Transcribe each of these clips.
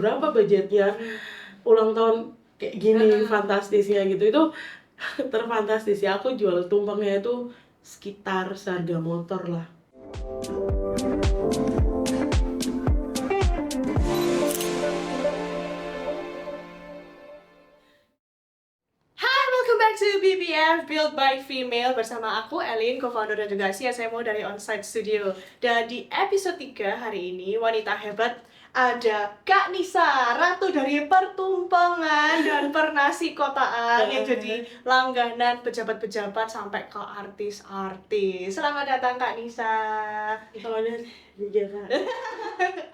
berapa budgetnya ulang tahun kayak gini fantastisnya gitu. Itu terfantastis ya. Aku jual tumpengnya itu sekitar seharga motor lah. Welcome back to BBF Built by Female bersama aku Elin, co-founder dan juga CSMO dari Onsite Studio. Dan di episode 3 hari ini wanita hebat ada Kak Nisa, ratu dari pertumpangan dan pernasi kotaan yang jadi langganan pejabat-pejabat sampai ke artis-artis. Selamat datang Kak Nisa. Soalnya juga Kak.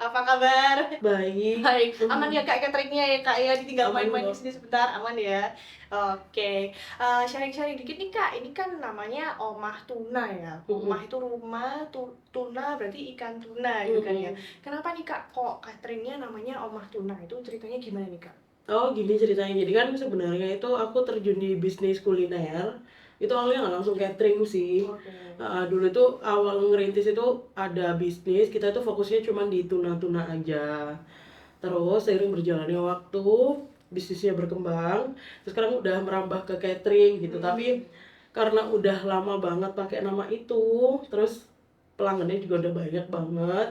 Apa kabar? Baik. Baik, aman ya Kak cateringnya ya Kak ya, ditinggal Aman main-main kok. di sini sebentar, aman ya. Oke, sharing-sharing dikit nih Kak, ini kan namanya Omah Tuna ya. Omah itu rumah, tuna berarti ikan tuna gitu kan ya. Kenapa nih Kak kok cateringnya namanya Omah Tuna? Itu ceritanya gimana nih Kak? Oh gini ceritanya, jadi kan sebenarnya itu aku terjun di bisnis kuliner. Itu awalnya nggak langsung catering sih. Oke. Dulu itu awal ngerintis itu ada bisnis, kita tuh fokusnya cuma di tuna-tuna aja. Terus seiring berjalannya waktu, bisnisnya berkembang, terus sekarang udah merambah ke catering gitu. Tapi karena udah lama banget pakai nama itu, terus pelanggannya juga udah banyak banget,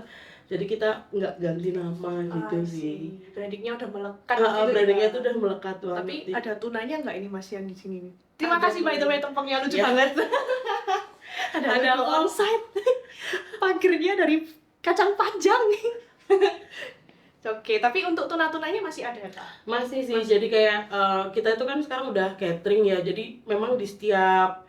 jadi kita nggak ganti nama gitu sih. Brandingnya udah melekat Brandingnya ya. tuh udah melekat banget. Tapi nih. ada tunanya nggak ini Mas yang di sini nih? Terima Ada kasih by the way, tumpengnya lucu Ya. banget. ada onsite. Pagernya dari kacang panjang. Oke, tapi untuk tuna-tunanya masih ada Kak? Masih sih, jadi kayak kita itu kan sekarang udah catering ya, jadi memang di setiap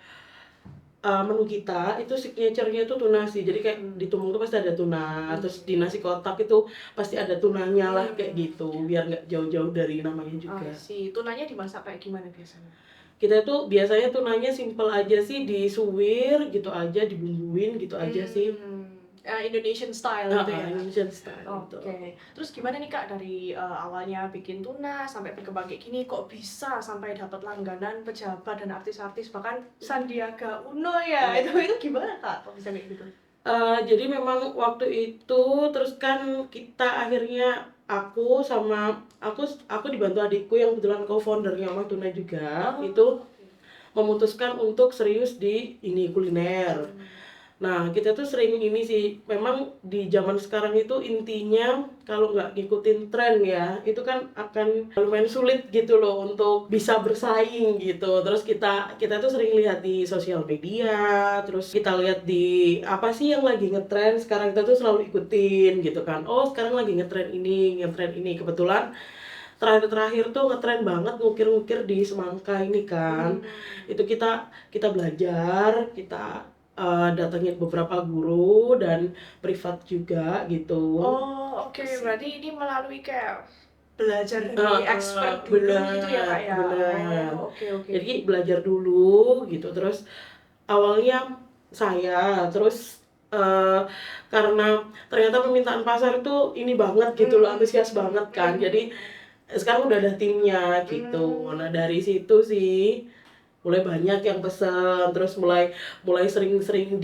menu kita itu signature-nya itu tuna sih. Jadi kayak di tumpeng tuh pasti ada tuna, terus di nasi kotak itu pasti ada tunanya lah kayak gitu, biar nggak jauh-jauh dari namanya juga. Si tunanya dimasak kayak gimana biasanya? Kita tuh biasanya tunanya simple aja sih, disuwir gitu aja, dibumbuin gitu aja sih. Indonesian style gitu ya? Indonesian style gitu. Oke, terus gimana nih Kak dari awalnya bikin tuna sampai berkembang kayak gini, kok bisa sampai dapat langganan pejabat dan artis-artis bahkan Sandiaga Uno ya? Itu gimana Kak? Kok bisa kayak gitu? Jadi memang waktu itu terus kan kita akhirnya aku dibantu adikku yang kebetulan co-foundernya Omah Tuna juga, itu memutuskan untuk serius di ini kuliner. Nah, kita tuh sering ini sih, memang di zaman sekarang itu intinya kalau nggak ngikutin tren ya, itu kan akan lumayan sulit gitu loh untuk bisa bersaing gitu. Terus kita tuh sering lihat di sosial media, terus kita lihat di apa sih yang lagi ngetren sekarang, kita tuh selalu ikutin gitu kan. Oh, sekarang lagi ngetren ini. Kebetulan terakhir tuh ngetren banget ngukir-ngukir di semangka ini kan. Itu kita belajar, kita datengin beberapa guru dan privat juga gitu. Oke. Berarti ini melalui kayak belajar dari expert dulu gitu ya Kak ya? Benar. Oke. Jadi belajar dulu gitu, terus awalnya saya, terus karena ternyata permintaan pasar itu ini banget gitu loh, antusias banget kan. Jadi sekarang udah ada timnya gitu. Nah dari situ sih mulai banyak yang pesen, terus mulai sering-sering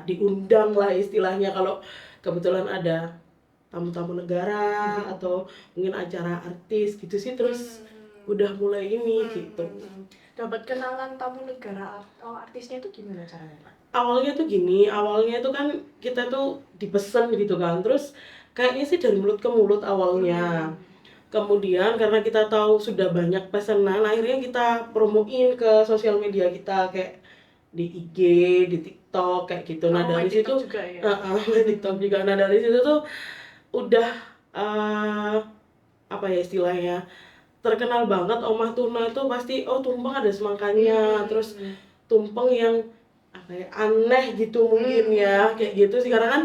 diundang lah istilahnya kalau kebetulan ada tamu-tamu negara atau mungkin acara artis gitu sih, terus udah mulai ini gitu. Dapat kenalan tamu negara artisnya itu gimana caranya Pak? Awalnya tuh kan kita tuh dipesen gitu kan, terus kayaknya sih dari mulut ke mulut awalnya. Kemudian karena kita tahu sudah banyak pesanan, akhirnya kita promoin ke sosial media kita kayak di IG, di TikTok kayak gitu. Nah dari situ juga ya? TikTok juga. Nah dari situ tuh udah apa ya istilahnya, terkenal banget Omah Tuna itu pasti tumpeng ada semangkanya, terus tumpeng yang apa ya, aneh gitu mungkin ya kayak gitu sih, karena kan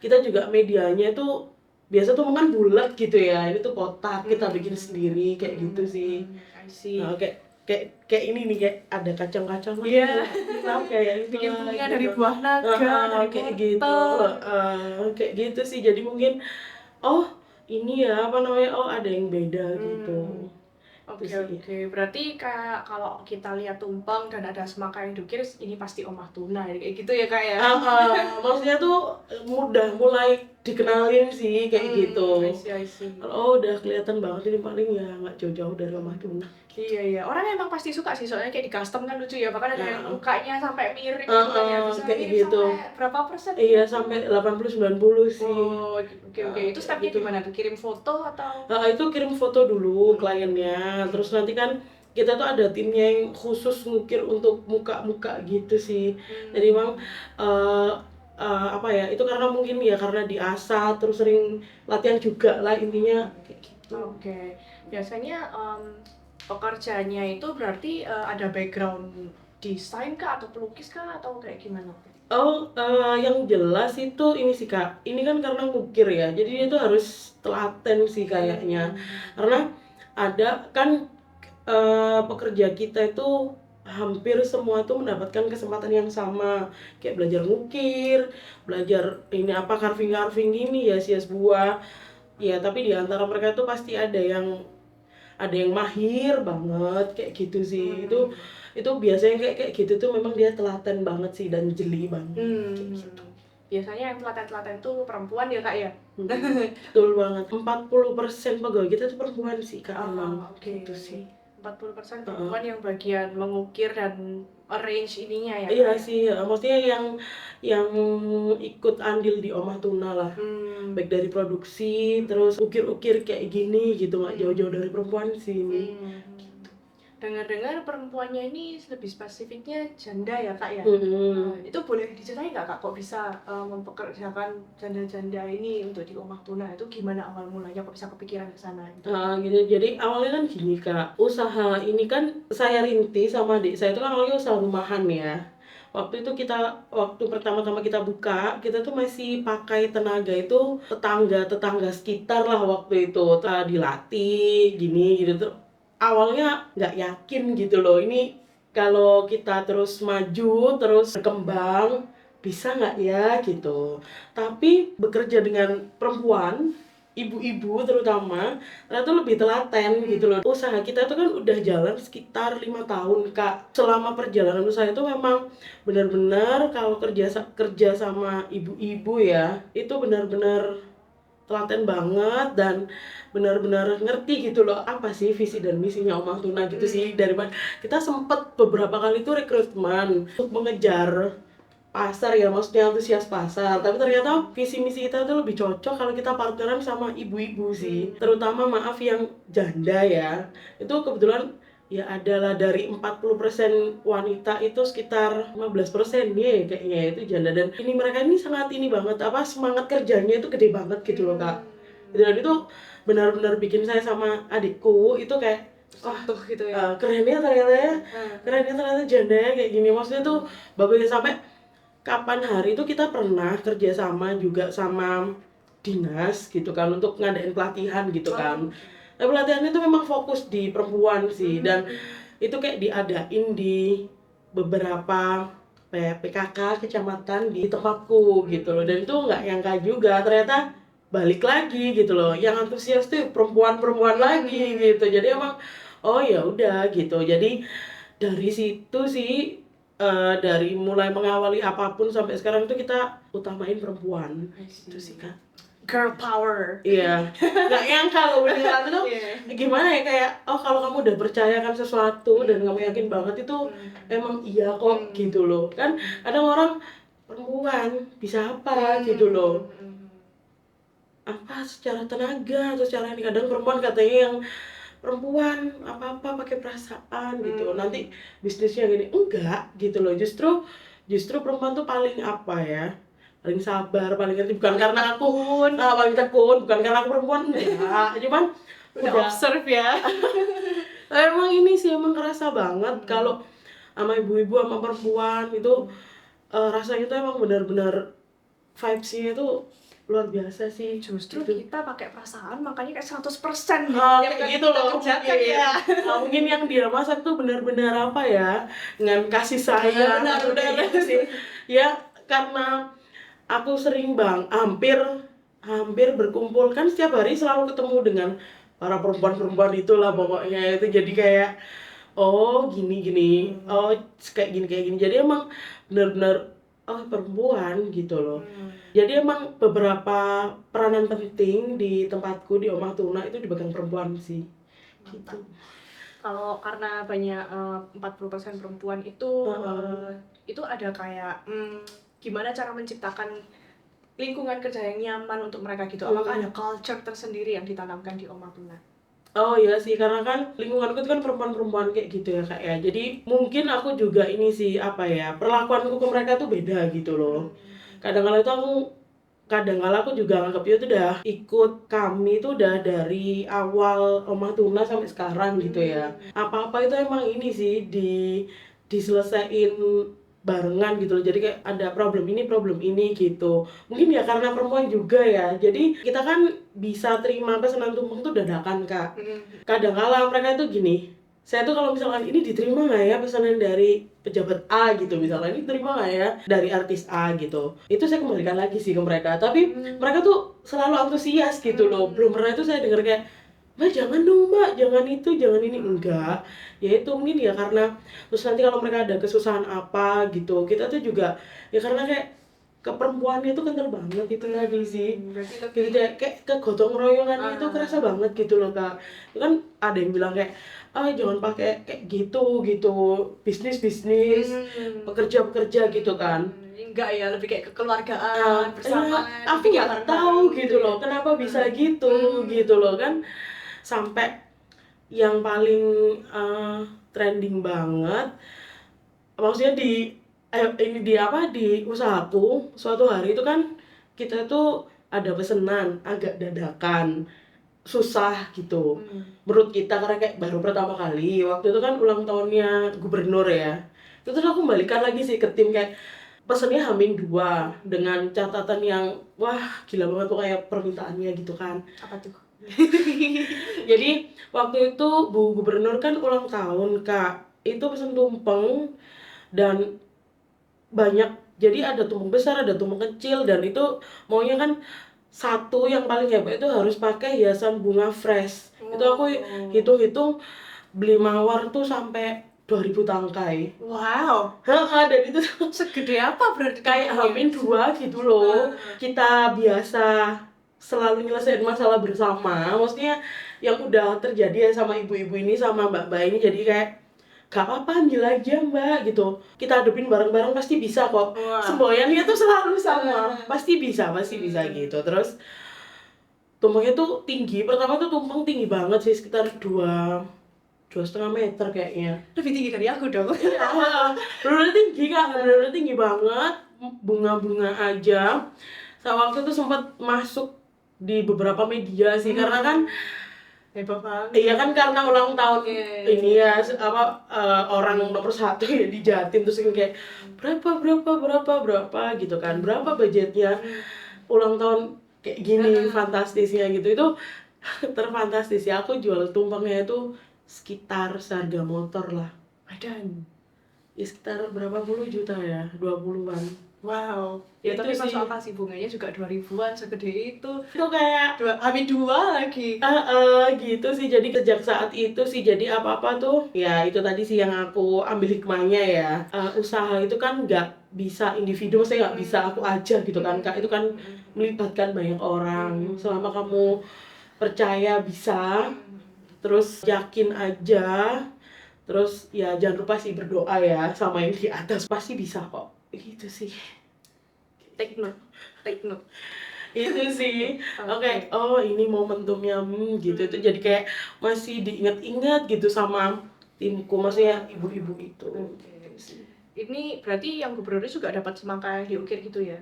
kita juga medianya itu biasa tuh kan bulat gitu ya, ini tuh kotak kita bikin sendiri kayak gitu sih. Nah, kayak ini nih, kayak ada kacang-kacang kayak bikin bunga gitu. dari buah naga, dari kayak gitu. Kayak gitu sih, jadi mungkin ini ya apa namanya, ada yang beda gitu. Oke. Berarti kayak kalau kita lihat tumpeng dan ada semangka yang diukir, ini pasti Omah Tuna kayak gitu ya Kak ya? Maksudnya tuh mulai dikenalin sih kayak gitu. I see. Kalau udah kelihatan banget ini paling ya nggak jauh-jauh dari rumah tuna. Iya, orang emang pasti suka sih, soalnya kayak di custom kan lucu ya, bahkan ada yang Heeh. mukanya sampai mirip gitu kan ya, bisa Kayak mirip gitu. sampai berapa persen? Iya, sampai 80-90 sih. Oh, oke. Itu stepnya gitu. gimana tuh? Kirim foto atau? Itu kirim foto dulu kliennya, terus nanti kan kita tuh ada timnya yang khusus ngukir untuk muka-muka gitu sih. Jadi emang apa ya, itu karena mungkin ya karena diasah terus sering latihan juga lah intinya kayak gitu. Oke. Biasanya pekerjaannya itu berarti ada background desain kah atau pelukis kah atau kayak gimana? Yang jelas itu ini sih Kak, ini kan karena ngukir ya, jadi dia tuh harus telaten sih kayaknya. Karena ada kan pekerja kita itu hampir semua tuh mendapatkan kesempatan yang sama, kayak belajar ngukir, belajar ini apa carving gini ya, hias buah. Ya, tapi di antara mereka tuh pasti ada yang mahir banget kayak gitu sih. Itu biasanya kayak gitu tuh memang dia telaten banget sih dan jeli banget. Kayak gitu. Biasanya yang telaten-telaten tuh perempuan ya Kak ya? Betul banget. 40% pegawai kita tuh perempuan sih Kak, emang. Oke. Gitu sih. 40% perempuan yang bagian mengukir dan arrange ininya ya Kak Iya ya? sih, maksudnya yang ikut andil di Omah Tuna lah. Baik dari produksi, terus ukir-ukir kayak gini gitu, nggak jauh-jauh dari perempuan sih ini. Dengar-dengar perempuannya ini lebih spesifiknya janda ya Kak ya? Itu boleh diceritain nggak Kak, kok bisa mempekerjakan janda-janda ini untuk di Omah Tuna? Itu gimana awal mulanya kok bisa kepikiran ke sana? Gitu. Jadi awalnya kan gini Kak, usaha ini kan saya rintis sama adik saya itu kan awalnya usaha rumahan ya. Waktu pertama-tama kita buka, kita tuh masih pakai tenaga itu tetangga sekitar lah waktu itu. Dilatih gini gitu tuh. Awalnya nggak yakin gitu loh, ini kalau kita terus maju, terus berkembang, bisa nggak ya gitu. Tapi bekerja dengan perempuan, ibu-ibu terutama, ternyata lebih telaten gitu loh. Usaha kita itu kan udah jalan sekitar 5 tahun Kak. Selama perjalanan usaha itu memang benar-benar kalau kerja sama ibu-ibu ya, itu benar-benar telaten banget dan benar-benar ngerti gitu loh apa sih visi dan misinya Omah Tuna gitu sih. Daripada kita sempet beberapa kali itu rekrutmen untuk mengejar pasar ya, maksudnya antusias pasar, tapi ternyata visi misi kita tuh lebih cocok kalau kita partneran sama ibu-ibu sih, terutama maaf yang janda ya. Itu kebetulan ya adalah dari 40% wanita itu sekitar 15% ya kayaknya itu janda, dan ini mereka ini sangat ini banget, apa semangat kerjanya itu gede banget gitu loh Kak. Dan itu benar-benar bikin saya sama adikku itu kayak Tuh gitu ya. kerennya ternyata janda ya kayak gini. Maksudnya tuh bagusnya sampai kapan hari itu kita pernah kerja sama juga sama dinas gitu kan untuk ngadain pelatihan gitu kan. Nah, pelatihan itu memang fokus di perempuan sih, dan itu kayak diadain di beberapa PKK kecamatan di tempatku gitu loh. Dan itu nggak nyangka juga ternyata balik lagi gitu loh, yang antusias tuh perempuan lagi gitu. Jadi emang oh ya udah gitu. Jadi dari situ sih, dari mulai mengawali apapun sampai sekarang itu kita utamain perempuan. Itu sih Kak. Girl power. Iya. Nggak nyangka loh beneran itu gimana ya, kayak kalau kamu udah percayakan sesuatu dan kamu yakin banget itu emang iya kok gitu loh. Kan kadang orang perempuan bisa apa gitu loh. Apa secara tenaga atau secara ini, kadang perempuan katanya yang perempuan apa-apa pakai perasaan gitu, nanti bisnisnya gini, enggak gitu loh. Justru perempuan tuh paling apa ya, paling sabar, paling ngerti, bukan karena aku paling tekun, bukan karena aku perempuan, enggak, cuman udah observe ya. Emang ini sih emang kerasa banget kalau sama ibu-ibu sama perempuan itu, rasanya tuh emang benar-benar vibes-nya itu luar biasa sih. Justru kita pakai perasaan makanya kayak 100% kayak gitu loh. Kerjakan ya. Mungkin yang dia masak tuh benar-benar apa ya, dengan kasih sayang. Benar. Gitu sih. Ya karena aku sering hampir berkumpul kan setiap hari, selalu ketemu dengan para perempuan itulah pokoknya. Itu jadi kayak gini, oh kayak gini. Jadi emang benar-benar oh perempuan gitu loh. Jadi emang beberapa peranan penting di tempatku di Omah Tuna itu dipegang perempuan sih. Gitu. Kalau karena banyak 40% perempuan itu ada kayak gimana cara menciptakan lingkungan kerja yang nyaman untuk mereka gitu. Apakah ada culture tersendiri yang ditanamkan di Omah Tuna? Oh iya sih, karena kan lingkunganku itu kan perempuan-perempuan kayak gitu ya Kak ya. Jadi mungkin aku juga ini sih apa ya, perlakuanku ke mereka tuh beda gitu loh. Kadang-kala aku juga nganggap itu udah ikut kami itu udah dari awal Omah Tuna sampai sekarang gitu ya. Apa-apa itu emang ini sih diselesain barengan gitu loh. Jadi kayak ada problem ini gitu. Mungkin ya karena perempuan juga ya. Jadi kita kan bisa terima pesanan tumpeng tuh dadakan Kak. Kadang-kala mereka itu gini, saya tuh kalau misalkan ini diterima nggak ya pesanan dari pejabat A gitu, misalnya ini diterima nggak ya dari artis A gitu, itu saya kembalikan lagi sih ke mereka. Tapi mereka tuh selalu antusias gitu loh. Belum pernah itu saya dengar kayak, mbak jangan dong mbak, jangan itu, jangan ini, enggak. Ya itu mungkin ya karena terus nanti kalau mereka ada kesusahan apa gitu, kita tuh juga ya karena kayak keperempuannya itu kental banget itu tadi sih. Gitu deh, kayak kegotong royongan itu kerasa banget gitu loh Kak. Itu kan ada yang bilang kayak jangan pakai kayak gitu bisnis pekerja gitu kan. Enggak ya, lebih kayak kekeluargaan bersama. Aku nggak tahu gitu loh kenapa bisa gitu loh kan. Sampai yang paling trending banget, maksudnya di usahaku suatu hari itu kan kita tuh ada pesanan agak dadakan, susah gitu menurut kita karena kayak baru pertama kali. Waktu itu kan ulang tahunnya gubernur ya, itu terus aku balikan lagi sih ke tim kayak pesennya H-2 dengan catatan yang wah gila banget tuh kayak permintaannya gitu kan. Apa tuh? Jadi waktu itu Bu Gubernur kan ulang tahun Kak, itu pesen tumpeng dan banyak, jadi ada tumpeng besar ada tumpeng kecil, dan itu maunya kan satu yang paling hebat itu harus pakai hiasan bunga fresh. Itu aku hitung-hitung beli mawar tuh sampai 2000 tangkai. Wow. Dan itu segede apa berarti? Kayak H-2 gitu loh. Kita biasa selalu nyelesain masalah bersama, maksudnya yang udah terjadi ya sama ibu-ibu ini sama mbak-mbak ini, jadi kayak gak apa-apa ambil aja mbak gitu, kita hadapin bareng-bareng pasti bisa kok. Semboyannya tuh selalu sama, pasti bisa gitu. Terus tumpengnya tuh tinggi, pertama tuh tumpeng tinggi banget sih, sekitar 2,5 meter kayaknya. Lebih tinggi dari aku dong. Bener-bener tinggi Kak, bener-bener tinggi banget, bunga-bunga aja. Waktu itu sempat masuk di beberapa media sih, karena kan heboh banget. Iya kan karena ulang tahun ini ya orang nomor 1 ya di Jatim, terus kayak berapa gitu kan, berapa budgetnya ulang tahun kayak gini, fantastisnya gitu. Itu terfantastis ya. Aku jual tumpengnya itu sekitar seharga motor lah. Dan Ya sekitar berapa puluh juta ya, 20-an. Wow. Ya Itu tapi sih. masuk akal sih, bunganya juga 2000-an, segede itu. Itu kayak H-2 lagi. Gitu sih. Jadi sejak saat itu sih jadi apa-apa tuh ya itu tadi sih yang aku ambil hikmahnya ya. Usaha itu kan nggak bisa individu, saya nggak bisa aku aja gitu kan Kak. Itu kan melibatkan banyak orang. Selama kamu percaya bisa, terus yakin aja, terus ya jangan lupa sih berdoa ya sama yang di atas, pasti bisa kok. Gitu sih. Take note. Itu sih. Oke. Oh ini momentumnya gitu. Itu jadi kayak masih diingat-ingat gitu sama timku, maksudnya ibu-ibu itu. Ini berarti yang gubernur juga dapat semangka yang diukir gitu ya?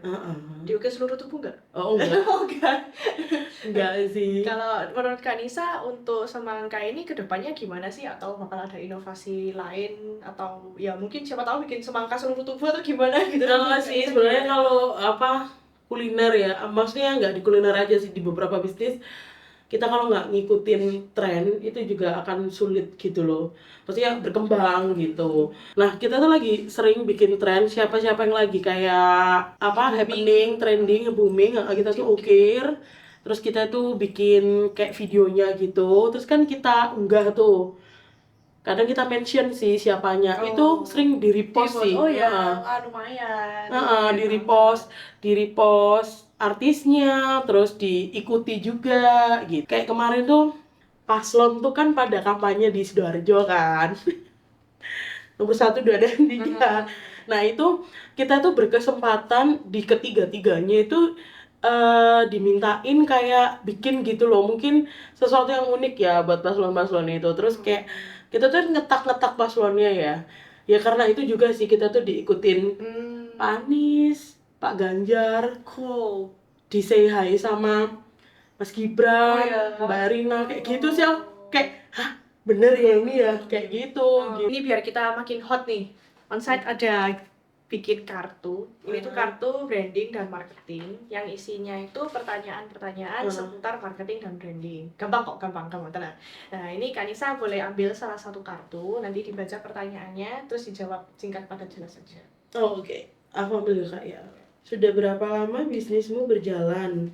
Diukir seluruh tubuh nggak? Oh enggak. Enggak sih. Kalau menurut Kak Nisa, untuk semangka ini kedepannya gimana sih? Atau bakal ada inovasi lain? Atau ya mungkin siapa tahu bikin semangka seluruh tubuh atau gimana gitu? Enggak sih, sebenarnya kalau kuliner ya, maksudnya nggak di kuliner aja sih, di beberapa bisnis kita kalau nggak ngikutin tren itu juga akan sulit gitu loh, maksudnya berkembang gitu. Nah kita tuh lagi sering bikin tren, siapa yang lagi kayak happening, trending, booming, kita tuh ukir, terus kita tuh bikin kayak videonya gitu, terus kan kita unggah tuh kadang kita mention sih siapanya, itu Oh. sering di repost sih. Oh ya, Heeh. lumayan. Di repost artisnya, terus diikuti juga gitu. Kayak kemarin tuh paslon tuh kan pada kampanye di Sidoarjo kan. Nomor 1, 2, dan 3. Nah itu kita tuh berkesempatan di ketiga-tiganya itu dimintain kayak bikin gitu loh, mungkin sesuatu yang unik ya buat paslon-paslon itu. Terus kayak kita tuh ngetak-ngetak paslonnya ya. Ya karena itu juga sih kita tuh diikutin Pak Anies, Pak Ganjar, Cool. di say hi sama Mas Gibran, Oh, iya. Mbak Rina, kayak gitu sih. Aku kayak, hah bener ya ini ya, kayak gitu. Ini biar kita makin hot nih. Onsite ada bikin kartu. Ini tuh kartu branding dan marketing yang isinya itu pertanyaan-pertanyaan seputar marketing dan branding. Gampang kok, gampang tenang. Nah, ini Kanisa boleh ambil salah satu kartu, nanti dibaca pertanyaannya, terus dijawab singkat padat jelas saja. Oh, oke. Aku ambil Kak ya. Sudah berapa lama bisnismu berjalan?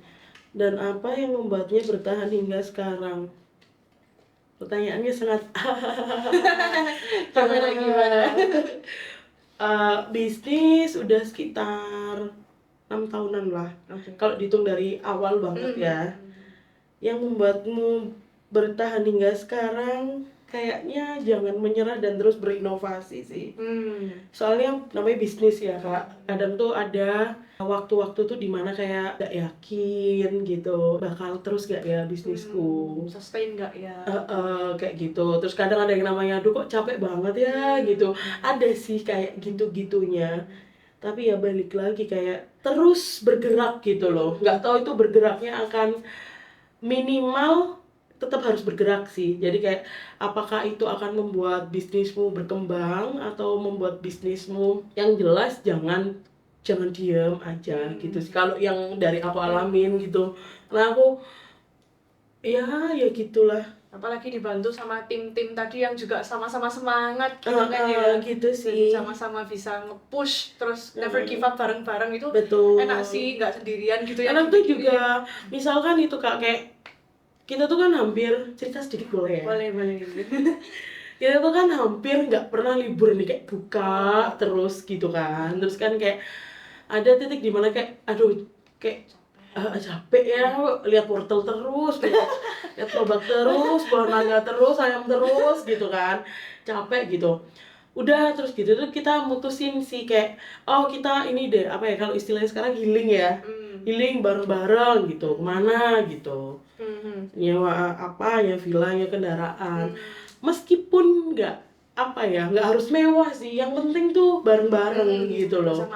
Dan apa yang membuatnya bertahan hingga sekarang? Pertanyaannya sangat Gimana? bisnis udah sekitar 6 tahunan lah. Kalau dihitung dari awal banget ya. Yang membuatmu bertahan hingga sekarang, kayaknya jangan menyerah dan terus berinovasi sih. Soalnya namanya bisnis ya Kak, kadang tuh ada waktu-waktu tuh dimana kayak gak yakin gitu, bakal terus gak ya bisnisku, Sustain nggak ya? kayak gitu. Terus kadang ada yang namanya, aduh kok capek banget ya gitu. Ada sih kayak gitu-gitunya. Tapi ya balik lagi kayak terus bergerak gitu loh. Nggak tahu itu bergeraknya akan minimal tetap harus bergerak sih. Jadi kayak apakah itu akan membuat bisnismu berkembang atau membuat bisnismu, yang jelas jangan diam aja gitu sih. Kalau yang dari aku alamin gitu. Nah aku ya gitulah. Apalagi dibantu sama tim-tim tadi yang juga sama-sama semangat gitu kan ya. Gitu Jadi sih. sama-sama bisa nge-push terus never give up bareng-bareng itu Betul. enak sih, nggak sendirian gitu ya. Karena tuh juga misalkan itu Kak, kayak kita tuh kan hampir, cerita sedikit boleh ya? Boleh. Kita tuh kan hampir nggak pernah libur nih, kayak buka terus gitu kan. Terus kan kayak ada titik dimana kayak aduh kayak capek ya lihat wortel terus, lihat lobak terus, buah naga terus, ayam terus gitu kan, capek gitu. Udah terus gitu tuh kita mutusin sih kayak, oh kita ini deh, apa ya kalau istilahnya sekarang healing ya, healing bareng-bareng gitu, kemana gitu, nyewa apa ya, villa, ya kendaraan, meskipun nggak apa ya, nggak harus mewah sih, yang penting tuh bareng-bareng gitu loh.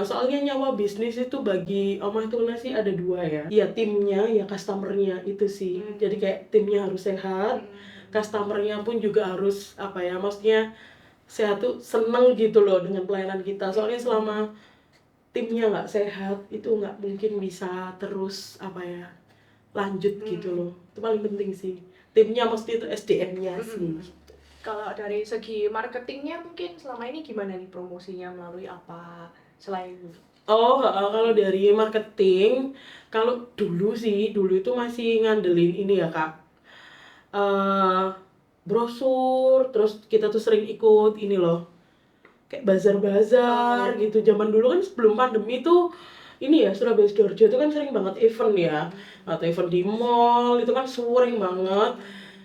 Soalnya nyawa bisnis itu bagi Omah Tuna sih ada dua ya timnya, ya customernya itu sih. Jadi kayak timnya harus sehat, customernya pun juga harus apa ya, maksudnya sehat tuh seneng gitu loh dengan pelayanan kita. Soalnya selama timnya nggak sehat itu nggak mungkin bisa terus apa ya, lanjut gitu loh. Itu paling penting sih, timnya mesti itu SDM-nya sih. Kalau dari segi marketingnya mungkin selama ini gimana nih, promosinya melalui apa selain? Kalau dari marketing, kalau dulu itu masih ngandelin ini ya Kak, brosur, terus kita tuh sering ikut ini loh, kayak bazar-bazar gitu. Zaman dulu kan sebelum pandemi tuh ini ya, Surabaya Sidoarjo itu kan sering banget event ya, atau event di mall itu kan sering banget,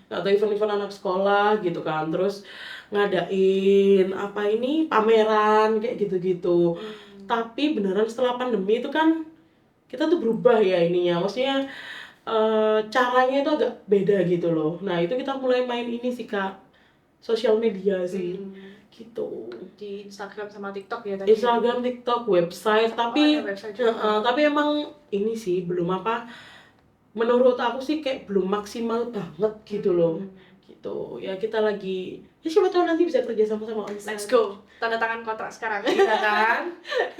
atau event-event anak sekolah gitu kan. Terus ngadain apa ini, pameran kayak gitu-gitu. Tapi beneran setelah pandemi itu kan kita tuh berubah ya ininya, maksudnya caranya itu agak beda gitu loh. Nah itu kita mulai main ini sih Kak, sosial media sih, gitu. Di Instagram sama TikTok ya tadi? Instagram, TikTok, website, tapi tapi emang ini sih belum apa, menurut aku sih kayak belum maksimal banget gitu loh. Gitu ya, kita lagi ya siapa tahu nanti bisa kerja sama onsite. Let's go, tanda tangan kontrak sekarang. Iya kan?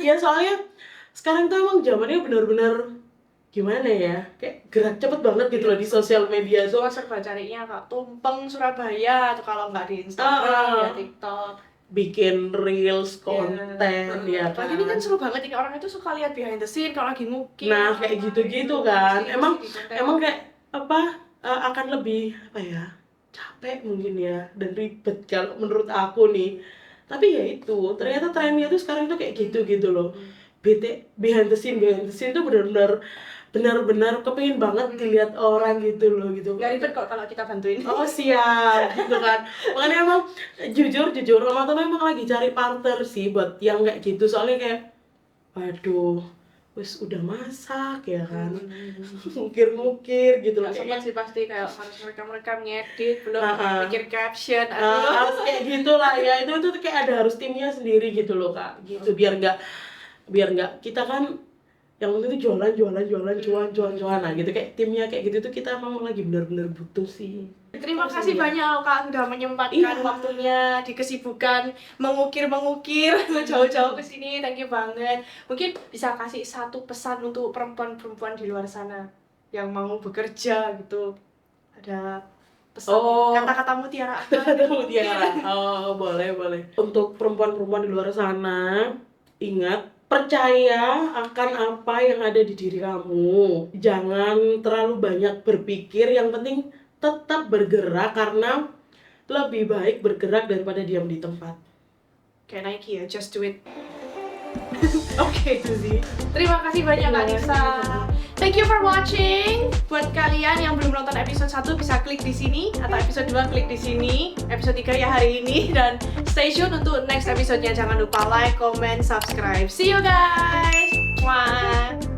Ya soalnya sekarang tuh emang zamannya benar-benar gimana ya, kayak gerak cepet banget gitu loh di sosial media. So serba carinya Kak, tumpeng Surabaya, atau kalau nggak di Instagram ya TikTok, bikin reels, konten ya kan. Lagi ini kan seru banget, ini orang itu suka lihat behind the scene kalau lagi ngukir. Nah kayak gitu-gitu kan, emang kayak apa, akan lebih apa ya, capek mungkin ya dan ribet kalau menurut aku nih. Tapi ya itu ternyata trennya tuh sekarang tuh kayak gitu loh. Behind the scene tuh benar-benar kepengin banget dilihat orang gitu loh gitu. Gak ribet kok kalau kita bantuin. Oh siap gitu kan. Makanya emang jujur Mama tuh emang lagi cari partner sih buat yang kayak gitu, soalnya kayak waduh wes udah masak ya kan, ngukir gitu loh. Gak sempat sih pasti kayak harus rekam ngedit, belum Ah. mikir caption, Harus kayak gitulah ya, itu tuh kayak ada harus timnya sendiri gitu loh Kak, gitu biar nggak kita kan yang penting tuh cuan nah gitu, kayak timnya kayak gitu tuh kita memang lagi benar-benar butuh sih. Terima kasih banyak loh Kak udah menyempatkan Iya. waktunya di kesibukan mengukir jauh-jauh ke sini. Thank you banget. Mungkin bisa kasih satu pesan untuk perempuan-perempuan di luar sana yang mau bekerja gitu. Ada pesan kata-kata mutiara apa? Kata mutiara. Oh, boleh. Untuk perempuan-perempuan di luar sana, ingat, percaya akan apa yang ada di diri kamu. Jangan terlalu banyak berpikir, yang penting tetap bergerak karena lebih baik bergerak daripada diam di tempat. Kayak Nike ya, just do it. Oke, itu sih. Terima kasih banyak Kak Nisa. Thank you for watching. Buat kalian yang belum nonton episode 1 bisa klik di sini, atau episode 2 klik di sini. Episode 3 ya hari ini, dan stay tune untuk next episode-nya. Jangan lupa like, comment, subscribe. See you guys. Mwah.